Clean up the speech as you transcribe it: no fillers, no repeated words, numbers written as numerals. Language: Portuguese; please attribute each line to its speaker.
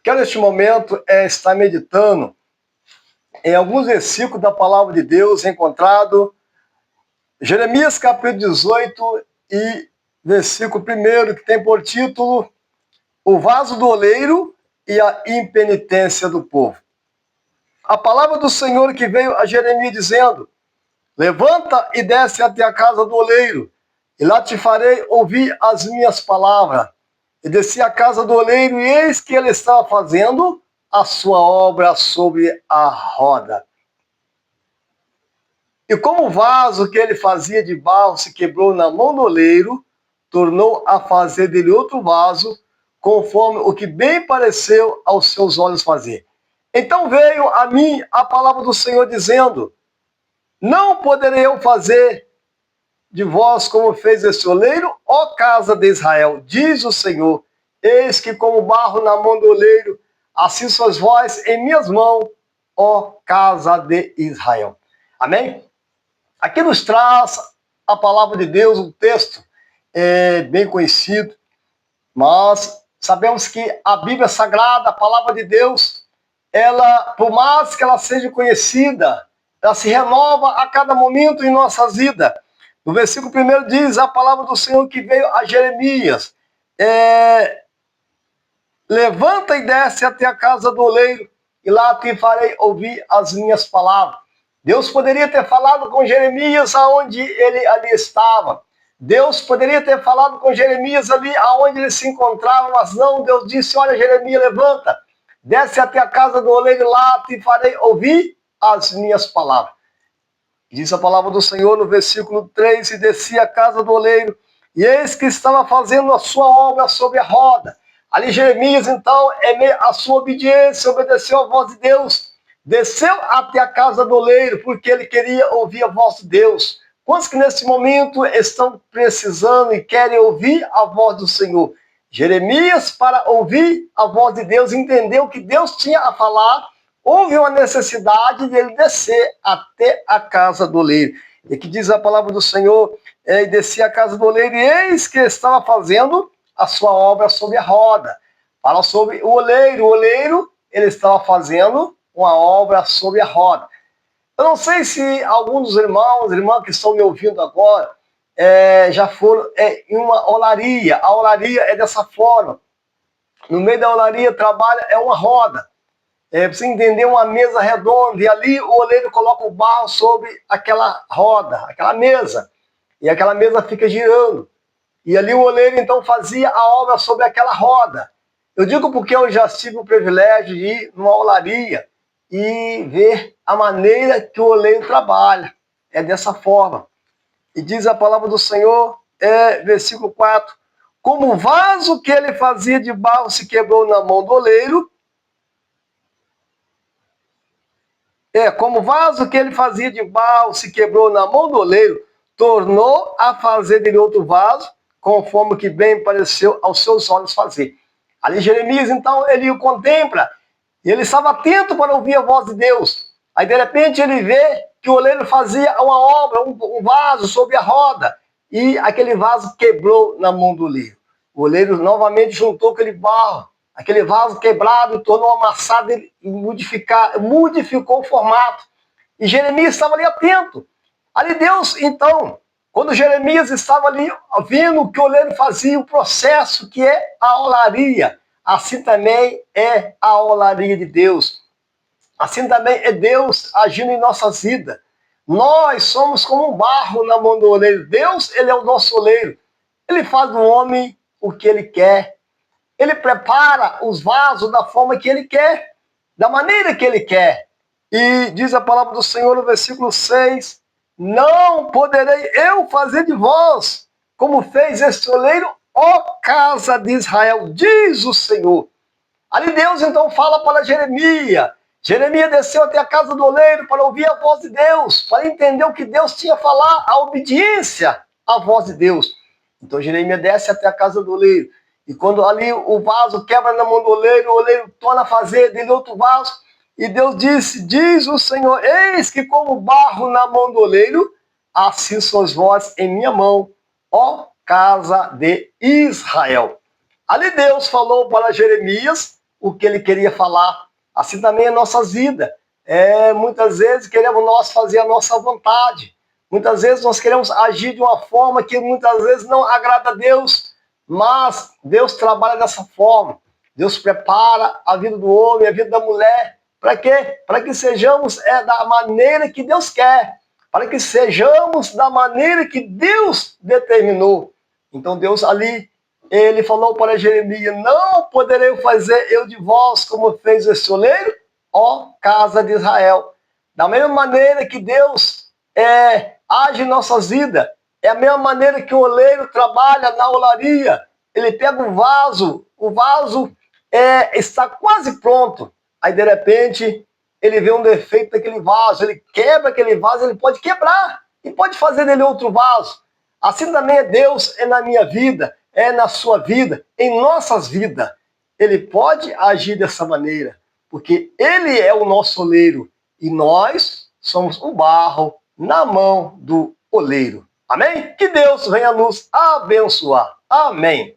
Speaker 1: Quero neste momento estar meditando em alguns versículos da palavra de Deus encontrado Jeremias capítulo 18 e versículo 1, que tem por título O vaso do oleiro e a impenitência do povo. A palavra do Senhor que veio a Jeremias dizendo: levanta e desce até a casa do oleiro, e lá te farei ouvir as minhas palavras. E desci à casa do oleiro, e eis que ele estava fazendo a sua obra sobre a roda. E como o vaso que ele fazia de barro se quebrou na mão do oleiro, tornou a fazer dele outro vaso, conforme o que bem pareceu aos seus olhos fazer. Então veio a mim a palavra do Senhor dizendo: não poderei eu fazer de vós como fez esse oleiro, ó casa de Israel, diz o Senhor. Eis que como barro na mão do oleiro, assim sois vós em minhas mãos, ó casa de Israel. Amém? Aqui nos traz a palavra de Deus, um texto bem conhecido, mas sabemos que a Bíblia Sagrada, a palavra de Deus, ela, por mais que ela seja conhecida, ela se renova a cada momento em nossas vidas. No versículo 1 diz a palavra do Senhor que veio a Jeremias: levanta e desce até a casa do oleiro, e lá te farei ouvir as minhas palavras. Deus poderia ter falado com Jeremias aonde ele ali estava. Deus poderia ter falado com Jeremias ali aonde ele se encontrava, mas não, Deus disse: olha, Jeremias, levanta, desce até a casa do oleiro, lá te farei ouvir as minhas palavras. Diz a palavra do Senhor no versículo 3, e desci à casa do oleiro, e eis que estava fazendo a sua obra sobre a roda. Ali Jeremias, então, a sua obediência, obedeceu a voz de Deus, desceu até a casa do oleiro, porque ele queria ouvir a voz de Deus. Quantos que nesse momento estão precisando e querem ouvir a voz do Senhor? Jeremias, para ouvir a voz de Deus, entendeu o que Deus tinha a falar, houve uma necessidade de ele descer até a casa do oleiro. E que diz a palavra do Senhor, e descia a casa do oleiro, e eis que estava fazendo a sua obra sobre a roda. Fala sobre o oleiro, ele estava fazendo uma obra sobre a roda. Eu não sei se alguns dos irmãos que estão me ouvindo agora, já foram em uma olaria. A olaria é dessa forma. No meio da olaria trabalha, uma roda. Para você entender, uma mesa redonda, e ali o oleiro coloca o barro sobre aquela roda, aquela mesa, e aquela mesa fica girando. E ali o oleiro então fazia a obra sobre aquela roda. Eu digo porque eu já tive o privilégio de ir numa olaria e ver a maneira que o oleiro trabalha. É dessa forma. E diz a palavra do Senhor, versículo 4, como o vaso que ele fazia de barro se quebrou na mão do oleiro, como o vaso que ele fazia de barro se quebrou na mão do oleiro, tornou a fazer dele outro vaso, conforme o que bem pareceu aos seus olhos fazer. Ali Jeremias, então, ele o contempla, e ele estava atento para ouvir a voz de Deus. Aí, de repente, ele vê que o oleiro fazia uma obra, um vaso sobre a roda, e aquele vaso quebrou na mão do oleiro. O oleiro novamente juntou aquele barro, aquele vaso quebrado, tornou amassado e modificou o formato. E Jeremias estava ali atento. Ali Deus, então, quando Jeremias estava ali vendo o que o oleiro fazia, o processo que é a olaria, assim também é a olaria de Deus. Assim também é Deus agindo em nossas vidas. Nós somos como um barro na mão do oleiro. Deus, ele é o nosso oleiro. Ele faz do homem o que ele quer. Ele prepara os vasos da forma que ele quer, da maneira que ele quer. E diz a palavra do Senhor no versículo 6, não poderei eu fazer de vós como fez este oleiro, ó casa de Israel, diz o Senhor. Ali Deus então fala para Jeremias. Jeremias desceu até a casa do oleiro para ouvir a voz de Deus, para entender o que Deus tinha a falar, a obediência à voz de Deus. Então Jeremias desce até a casa do oleiro. E quando ali o vaso quebra na mão do oleiro, o oleiro torna a fazer dele outro vaso. E Deus disse, diz o Senhor, eis que como barro na mão do oleiro, assim sois vós em minha mão, ó casa de Israel. Ali Deus falou para Jeremias o que ele queria falar. Assim também é nossas vidas. Muitas vezes queremos nós fazer a nossa vontade. Muitas vezes nós queremos agir de uma forma que muitas vezes não agrada a Deus. Mas Deus trabalha dessa forma. Deus prepara a vida do homem, a vida da mulher. Para quê? Para que sejamos da maneira que Deus quer. Para que sejamos da maneira que Deus determinou. Então Deus ali, ele falou para Jeremias: não poderei fazer eu de vós como fez esse oleiro, ó casa de Israel. Da mesma maneira que Deus age em nossas vidas, é a mesma maneira que o oleiro trabalha na olaria. Ele pega o vaso está quase pronto. Aí, de repente, ele vê um defeito daquele vaso, ele quebra aquele vaso, ele pode quebrar e pode fazer dele outro vaso. Assim também é Deus, é na minha vida, é na sua vida, em nossas vidas. Ele pode agir dessa maneira, porque ele é o nosso oleiro e nós somos o barro na mão do oleiro. Amém? Que Deus venha nos abençoar. Amém.